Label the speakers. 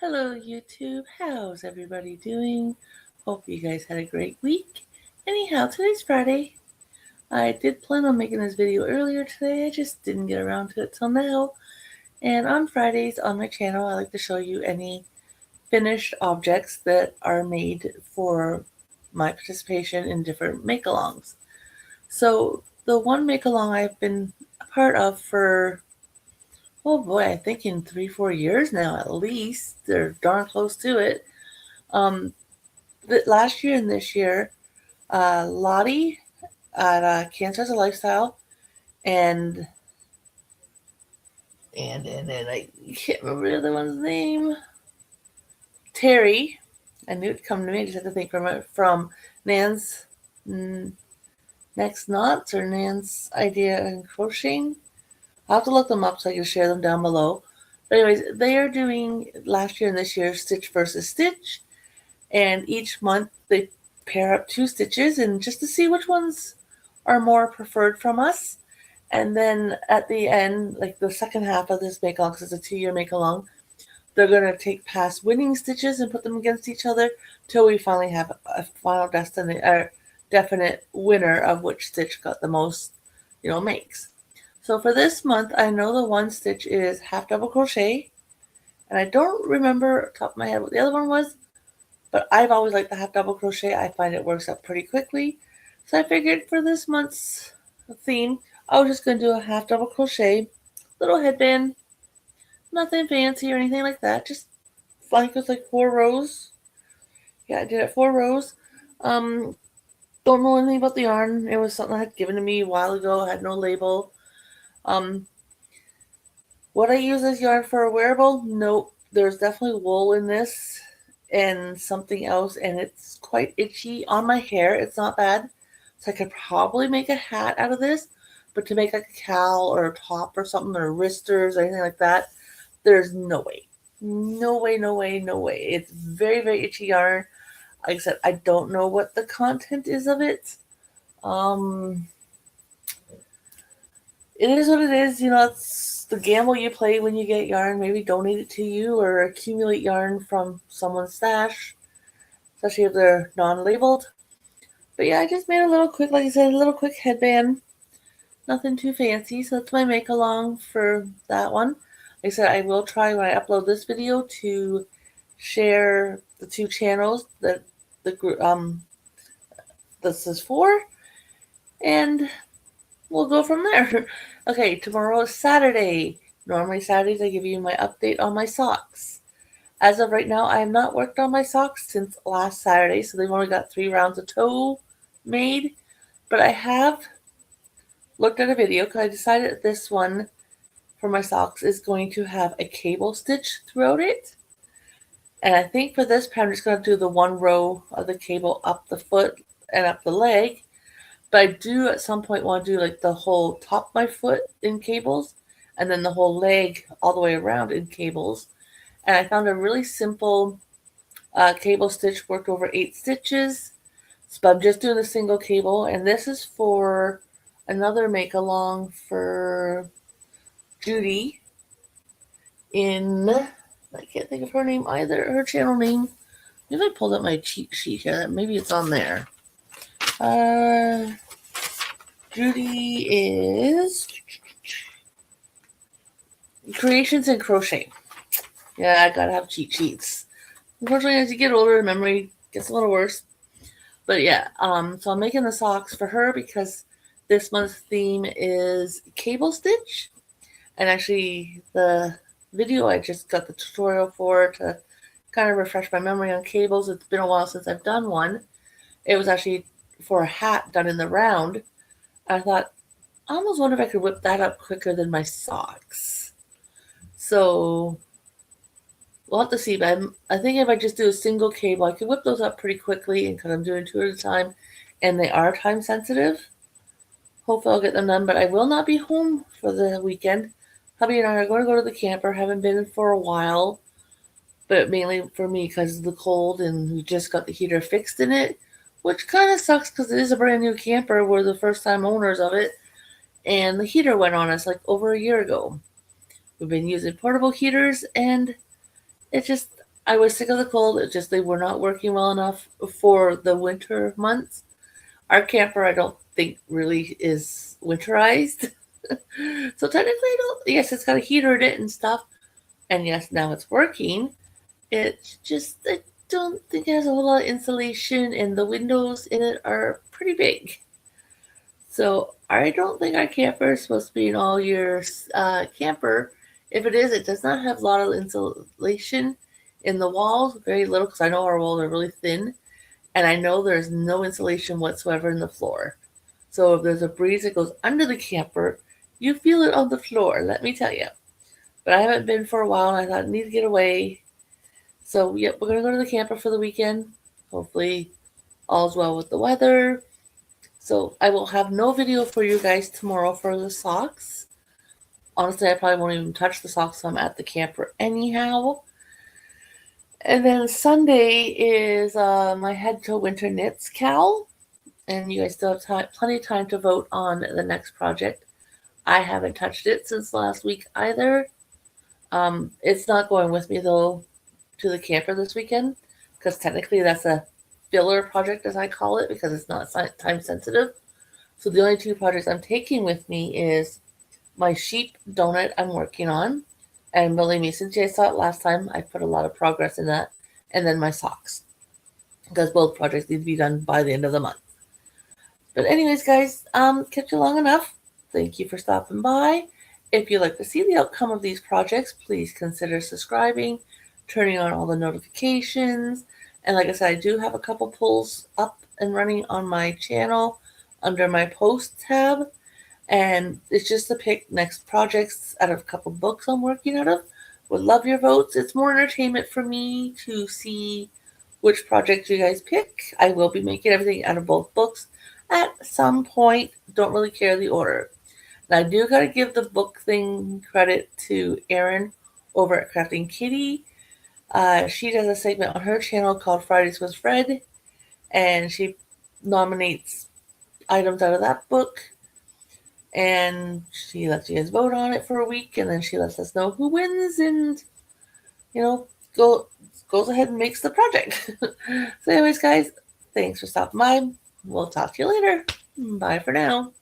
Speaker 1: Hello YouTube, how's everybody doing? Hope you guys had a great week. Anyhow, today's Friday. I did plan on making this video earlier today, I just didn't get around to it till now. And on Fridays on my channel, I like to show you any finished objects that are made for my participation in different make-alongs. So the one make-along I've been a part of for, oh boy, I think in 3-4 years now at least. They're darn close to it. Last year and this year, Lottie at Cancer as a Lifestyle and I can't remember the other one's name. Terry. I knew it'd come to me. I just had to think from Nan's Next Knots or Nan's Idea in Crocheting. I'll have to look them up so I can share them down below. But anyways, they are doing last year and this year Stitch versus Stitch. And each month they pair up 2 stitches and just to see which ones are more preferred from us. And then at the end, like the second half of this make-along, because it's a 2-year make-along, they're going to take past winning stitches and put them against each other till we finally have a final definite winner of which stitch got the most, makes. So for this month, I know the one stitch is half double crochet, and I don't remember top of my head what the other one was, but I've always liked the half double crochet. I find it works up pretty quickly. So I figured for this month's theme, I was just going to do a half double crochet, little headband, nothing fancy or anything like that. Just like it was like 4 rows. Yeah, I did it 4 rows. Don't know anything about the yarn. It was something I had given to me a while ago. I had no label. What I use as yarn for a wearable? Nope. There's definitely wool in this and something else, and it's quite itchy on my hair. It's not bad. So I could probably make a hat out of this, but to make like a cowl or a top or something, or wristers or anything like that, there's no way. No way, no way, no way. It's very, very itchy yarn. Like I said, I don't know what the content is of it. It is what it is. It's the gamble you play when you get yarn. Maybe donate it to you or accumulate yarn from someone's stash, especially if they're non-labeled. But yeah, I just made a little quick, like I said, a little quick headband. Nothing too fancy. So that's my make-along for that one. Like I said, I will try when I upload this video to share the 2 channels that this is for, and we'll go from there. Okay, tomorrow is Saturday. Normally Saturdays I give you my update on my socks. As of right now, I have not worked on my socks since last Saturday, so they've only got 3 rounds of toe made. But I have looked at a video because I decided that this one for my socks is going to have a cable stitch throughout it. And I think for this pattern, I'm just going to do the 1 row of the cable up the foot and up the leg. But I do at some point want to do like the whole top of my foot in cables and then the whole leg all the way around in cables. And I found a really simple cable stitch, worked over 8 stitches. So I'm just doing a single cable, and this is for another make along for Judy in, I can't think of her name either, her channel name. Maybe I pulled up my cheat sheet here. Maybe it's on there. Judy is Creations in Crochet. Yeah, I gotta have cheat sheets. Unfortunately, as you get older, memory gets a little worse. But yeah, so I'm making the socks for her because this month's theme is cable stitch. And actually, the video I just got the tutorial for to kind of refresh my memory on cables. It's been a while since I've done one. It was actually for a hat done in the round. I thought, I almost wonder if I could whip that up quicker than my socks. So we'll have to see, but I think if I just do a single cable, I can whip those up pretty quickly, and because I'm doing 2 at a time, and they are time sensitive, hopefully I'll get them done. But I will not be home for the weekend. Hubby and I are going to go to the camper. Haven't been for a while, but mainly for me because of the cold, and we just got the heater fixed in it, which kind of sucks because it is a brand new camper. We're the first time owners of it, and the heater went on us like over a year ago. We've been using portable heaters, and it just, I was sick of the cold. It's just they were not working well enough for the winter months. Our camper, I don't think really is winterized. So technically, I don't. Yes, it's got a heater in it and stuff, and yes, now it's working. It's just I don't think it has a whole lot of insulation, and the windows in it are pretty big. So I don't think our camper is supposed to be an all-year camper. If it is, it does not have a lot of insulation in the walls. Very little, because I know our walls are really thin, and I know there's no insulation whatsoever in the floor. So if there's a breeze that goes under the camper, you feel it on the floor. Let me tell you. But I haven't been for a while, and I thought I need to get away. So yep, we're gonna go to the camper for the weekend. Hopefully, all's well with the weather. So I will have no video for you guys tomorrow for the socks. Honestly, I probably won't even touch the socks so I'm at the camper anyhow. And then Sunday is my head to winter knits cowl. And you guys still have plenty of time to vote on the next project. I haven't touched it since last week either. It's not going with me though to the camper this weekend because technically that's a filler project as I call it because it's not time sensitive. So the only two projects I'm taking with me is my sheep donut I'm working on and Millie Mason. I saw it last time. I put a lot of progress in that. And then my socks because both projects need to be done by the end of the month. But anyways, guys, kept you long enough. Thank you for stopping by. If you'd like to see the outcome of these projects, please consider subscribing, turning on all the notifications. And like I said, I do have a couple polls up and running on my channel under my post tab. And it's just to pick next projects out of a couple books I'm working out of. Would love your votes. It's more entertainment for me to see which projects you guys pick. I will be making everything out of both books at some point. Don't really care the order. Now I do gotta give the book thing credit to Erin over at Crafting Kitty. She does a segment on her channel called Fridays with Fred, and she nominates items out of that book, and she lets you guys vote on it for a week, and then she lets us know who wins, and you know, goes ahead and makes the project. So anyways, guys, thanks for stopping by. We'll talk to you later. Bye for now.